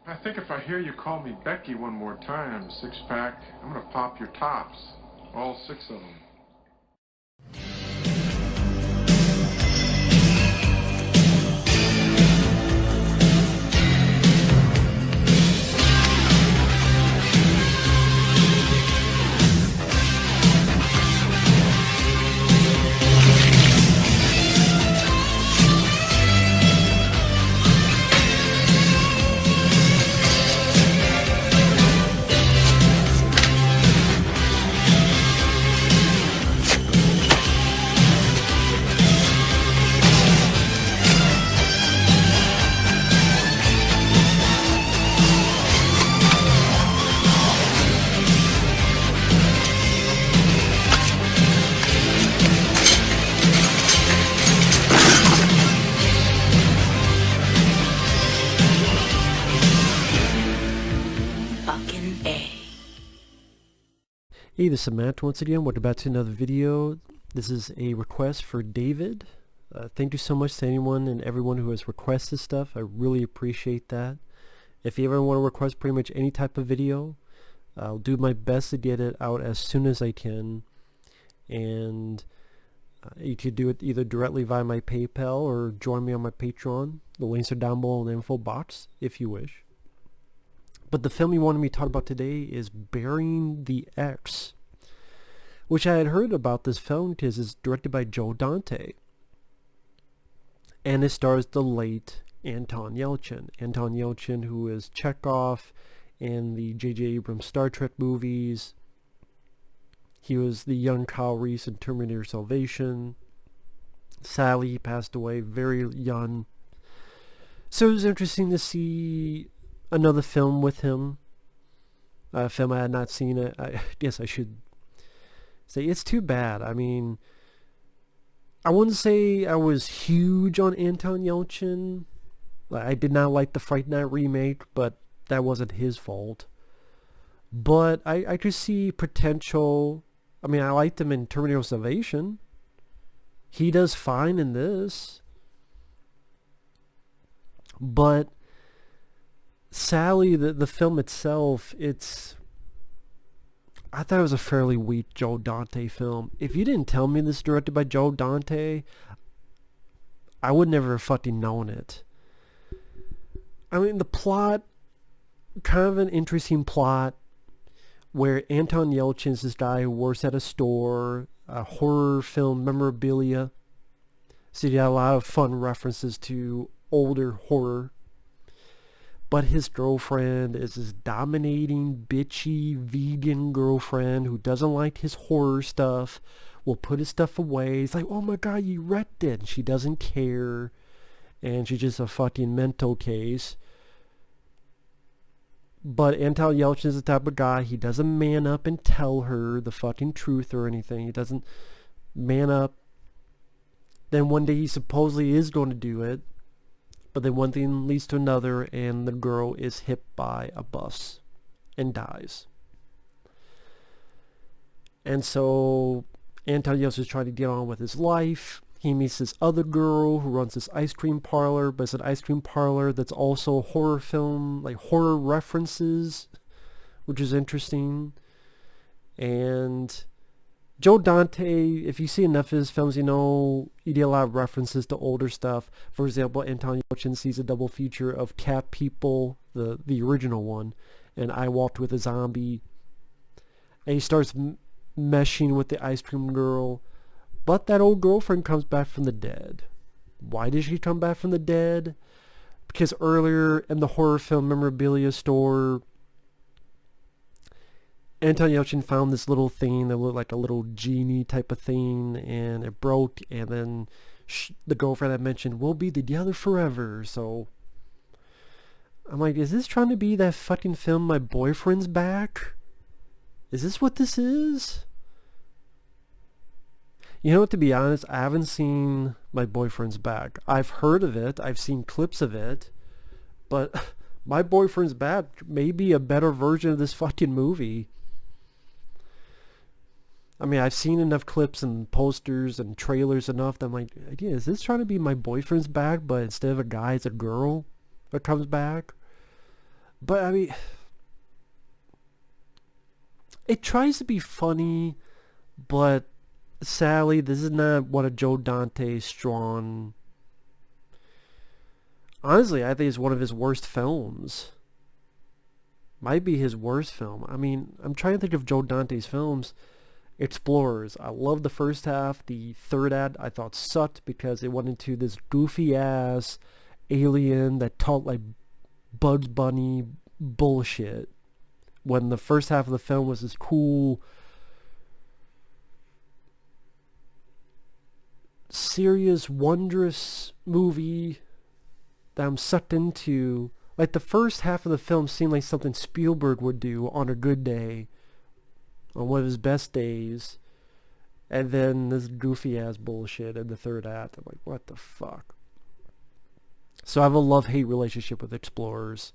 I think if I hear you call me Becky one more time, six-pack, I'm gonna pop your tops. All six of them. Hey, this is Matt once again. Welcome back to another video. This is a request for David. Thank you so much to anyone and everyone who has requested stuff. I really appreciate that. If you ever want to request pretty much any type of video, I'll do my best to get it out as soon as I can. And you could do it either directly via my PayPal or join me on my Patreon. The links are down below in the info box if you wish. But the film you wanted me to talk about today is Burying the Ex, which I had heard about this film because it's directed by Joe Dante. And it stars the late Anton Yelchin. Anton Yelchin, who is Chekhov in the J.J. Abrams Star Trek movies. He was the young Kyle Reese in Terminator Salvation. Sadly, he passed away very young. So it was interesting to see another film with him. A film I had not seen. I guess I should say it's too bad. I mean, I wouldn't say I was huge on Anton Yelchin. I did not like the Fright Night remake, but that wasn't his fault. But I could see potential. I mean, I liked him in Terminator Salvation. He does fine in this. But sadly, the film itself, I thought it was a fairly weak Joe Dante film. If you didn't tell me this is directed by Joe Dante, I would never have fucking known it. I mean, the plot, kind of an interesting plot, where Anton Yelchin is this guy who works at a store, horror film memorabilia. So you got a lot of fun references to older horror. But his girlfriend is this dominating, bitchy, vegan girlfriend who doesn't like his horror stuff, will put his stuff away. He's like, oh my god, you wrecked it. And she doesn't care. And she's just a fucking mental case. But Anton Yelchin is the type of guy, he doesn't man up and tell her the fucking truth or anything. He doesn't man up. Then one day he supposedly is going to do it. But then one thing leads to another, and the girl is hit by a bus and dies. And so Anton Yelchin is trying to get on with his life. He meets this other girl who runs this ice cream parlor, but it's an ice cream parlor that's also horror film, like horror references, which is interesting. And Joe Dante, if you see enough of his films, you know you get a lot of references to older stuff. For example, Anton Yelchin sees a double feature of Cat People, the original one, and I Walked with a Zombie. And he starts meshing with the ice cream girl. But that old girlfriend comes back from the dead. Why did she come back from the dead? Because earlier in the horror film memorabilia store, Anton Yelchin found this little thing that looked like a little genie type of thing, and it broke, and then the girlfriend I mentioned will be together forever. So I'm like, is this trying to be that fucking film My Boyfriend's Back? Is this what this is? You know, to be honest, I haven't seen My Boyfriend's Back. I've heard of it, I've seen clips of it, but My Boyfriend's Back may be a better version of this fucking movie. I mean, I've seen enough clips and posters and trailers enough that I'm like, yeah, is this trying to be My Boyfriend's Back, but instead of a guy, it's a girl that comes back? But, I mean, it tries to be funny, but sadly, this is not one of Joe Dante's strong... Honestly, I think it's one of his worst films. Might be his worst film. I mean, I'm trying to think of Joe Dante's films. Explorers. I love the first half. The third act I thought sucked because it went into this goofy ass alien that talked like Bugs Bunny bullshit. When the first half of the film was this cool, serious, wondrous movie that I'm sucked into. Like the first half of the film seemed like something Spielberg would do on a good day, on one of his best days, and then this goofy ass bullshit in the third act. I'm like, what the fuck? So I have a love-hate relationship with Explorers.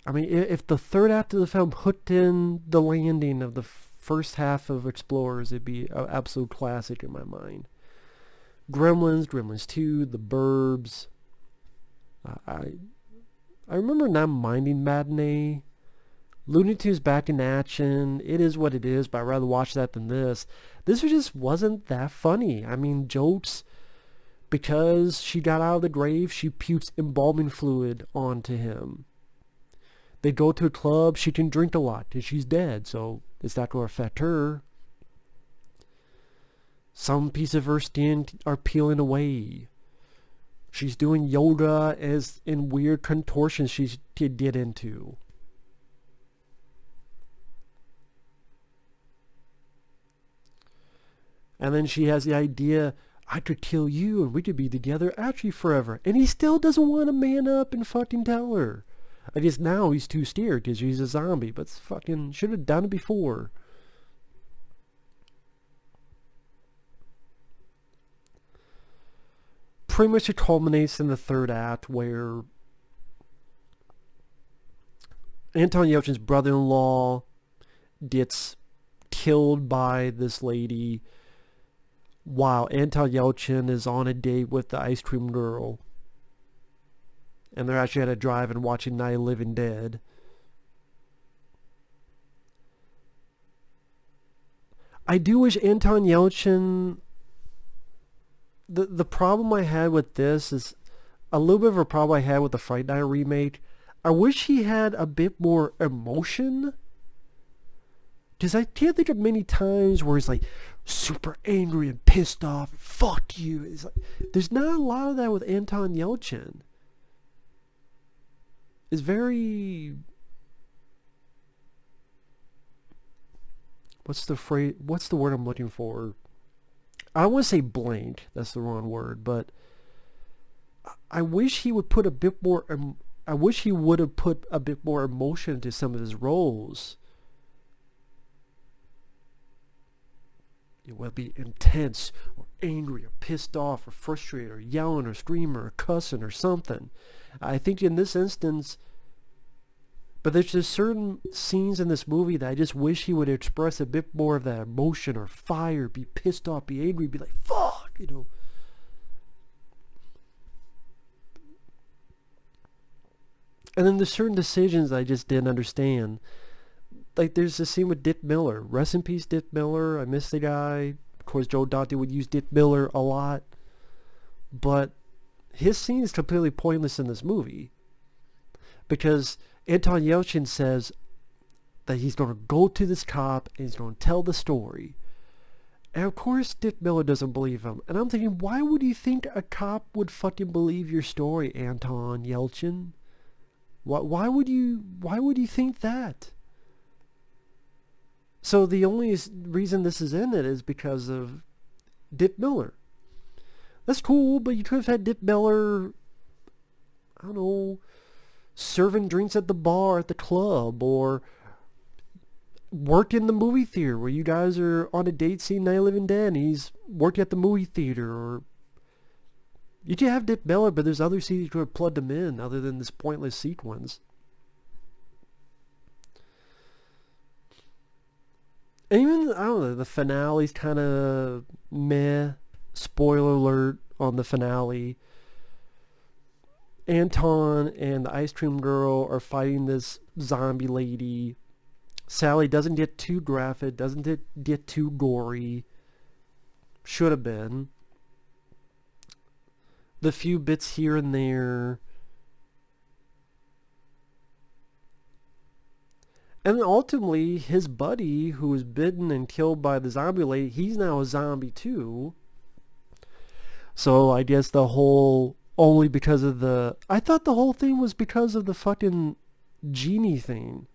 I mean, if the third act of the film hooked in the landing of the first half of Explorers, it'd be an absolute classic in my mind. Gremlins, Gremlins 2, The Burbs. I remember not minding Matinee. Looney Tunes back in action. It is what it is, but I'd rather watch that than this. This just wasn't that funny. I mean, jokes, because she got out of the grave, she pukes embalming fluid onto him. They go to a club, she can drink a lot because she's dead, so it's not going to affect her. Some piece of her skin are peeling away. She's doing yoga as in weird contortions she could get into. And then she has the idea, I could kill you and we could be together actually forever. And he still doesn't want to man up and fucking tell her. I guess now he's too scared because he's a zombie, but fucking should have done it before. Pretty much it culminates in the third act where Anton Yelchin's brother-in-law gets killed by this lady while Anton Yelchin is on a date with the ice cream girl. And they're actually at a drive-in watching Night of the Living Dead. I do wish Anton Yelchin... The problem I had with this is a little bit of a problem I had with the Fright Night remake. I wish he had a bit more emotion. Because I can't think of many times where he's like super angry and pissed off. Fuck you. It's like, there's not a lot of that with Anton Yelchin. It's very... What's the phrase? What's the word I'm looking for? I don't want to say blank. That's the wrong word. But I wish he would put a bit more... I wish he would have put a bit more emotion into some of his roles. It will be intense or angry or pissed off or frustrated or yelling or screaming or cussing or something. I think in this instance... But there's just certain scenes in this movie that I just wish he would express a bit more of that emotion or fire, be pissed off, be angry, be like, fuck, you know. And then there's certain decisions I just didn't understand. Like there's a scene with Dick Miller. Rest in peace, Dick Miller. I miss the guy. Of course, Joe Dante would use Dick Miller a lot. But his scene is completely pointless in this movie. Because Anton Yelchin says that he's going to go to this cop and he's going to tell the story. And of course Dick Miller doesn't believe him. And I'm thinking, why would you think a cop would fucking believe your story, Anton Yelchin? Why would you think that? So the only reason this is in it is because of Dick Miller. That's cool, but you could have had Dick Miller, I don't know, serving drinks at the bar at the club, or work in the movie theater where you guys are on a date seeing Night of the Living Dead and he's working at the movie theater. Or you can have Dick Miller, but there's other scenes you could have plugged him in other than this pointless sequence. And even, I don't know, the finale's kind of meh. Spoiler alert on the finale. Anton and the ice cream girl are fighting this zombie lady. Sally doesn't get too graphic, doesn't get too gory. Should have been. The few bits here and there. And then ultimately, his buddy, who was bitten and killed by the zombie lady, he's now a zombie too. So I guess the whole, only because of the, I thought the whole thing was because of the fucking genie thing.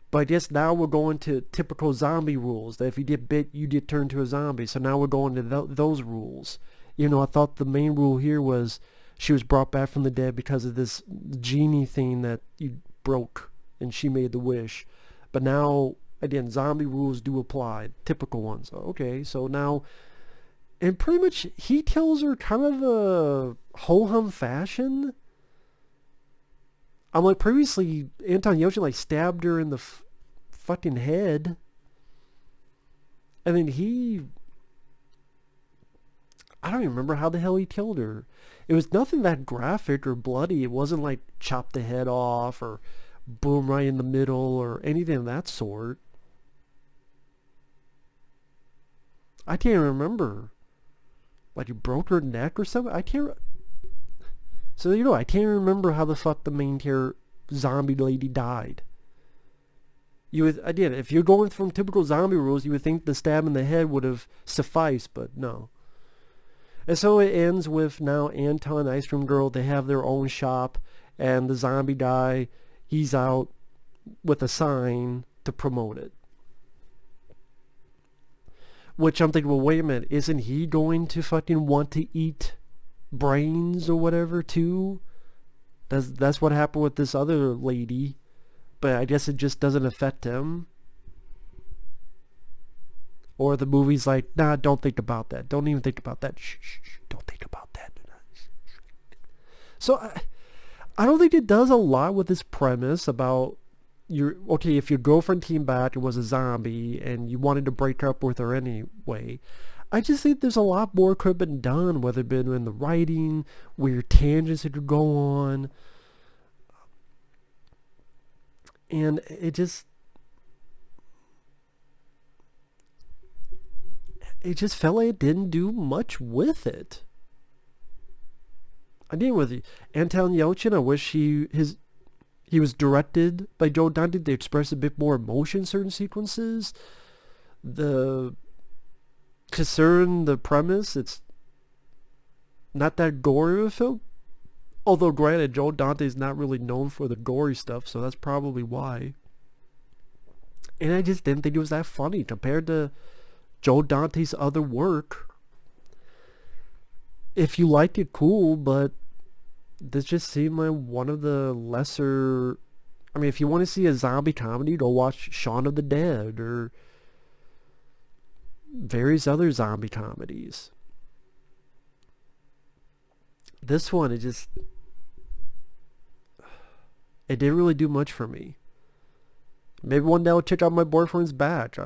But I guess now we're going to typical zombie rules, that if you get bit, you get turned to a zombie. So now we're going to those rules. You know, I thought the main rule here was she was brought back from the dead because of this genie thing that you broke. And she made the wish. But now, again, zombie rules do apply. Typical ones. Okay, so now... And pretty much, he kills her kind of a ho-hum fashion. I'm like, previously, Anton Yelchin, like, stabbed her in the fucking head. And then he... I don't even remember how the hell he killed her. It was nothing that graphic or bloody. It wasn't like chop the head off or... boom right in the middle or anything of that sort. I can't remember. Like you broke her neck or something? I can't... So, you know, I can't remember how the fuck the main character zombie lady died. You would, again, if you're going from typical zombie rules, you would think the stab in the head would have sufficed, but no. And so it ends with now Anton, Ice Cream Girl, they have their own shop, and the zombie guy... he's out with a sign to promote it. Which I'm thinking, well, wait a minute, isn't he going to fucking want to eat brains or whatever too? That's what happened with this other lady. But I guess it just doesn't affect him. Or the movie's like, nah, don't think about that. Don't even think about that. Shh, shh, shh. Don't think about that. So I don't think it does a lot with this premise about okay, if your girlfriend came back and was a zombie and you wanted to break up with her anyway. I just think there's a lot more could have been done, whether it been in the writing, weird tangents that could go on. And it just felt like it didn't do much with it. Again, with Anton Yelchin, I wish he was directed by Joe Dante to express a bit more emotion in certain sequences. The premise, it's not that gory of a film. Although, granted, Joe Dante is not really known for the gory stuff, so that's probably why. And I just didn't think it was that funny compared to Joe Dante's other work. If you liked it, cool, but this just seemed like one of the lesser... I mean, if you want to see a zombie comedy, go watch Shaun of the Dead or various other zombie comedies. This one, it didn't really do much for me. Maybe one day I'll check out My Boyfriend's Back.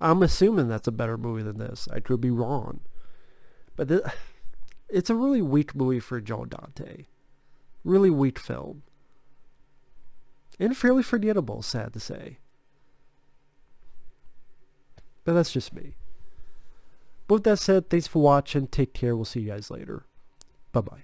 I'm assuming that's a better movie than this. I could be wrong. But it's a really weak movie for Joe Dante. Really weak film. And fairly forgettable, sad to say. But that's just me. But with that said, thanks for watching. Take care. We'll see you guys later. Bye-bye.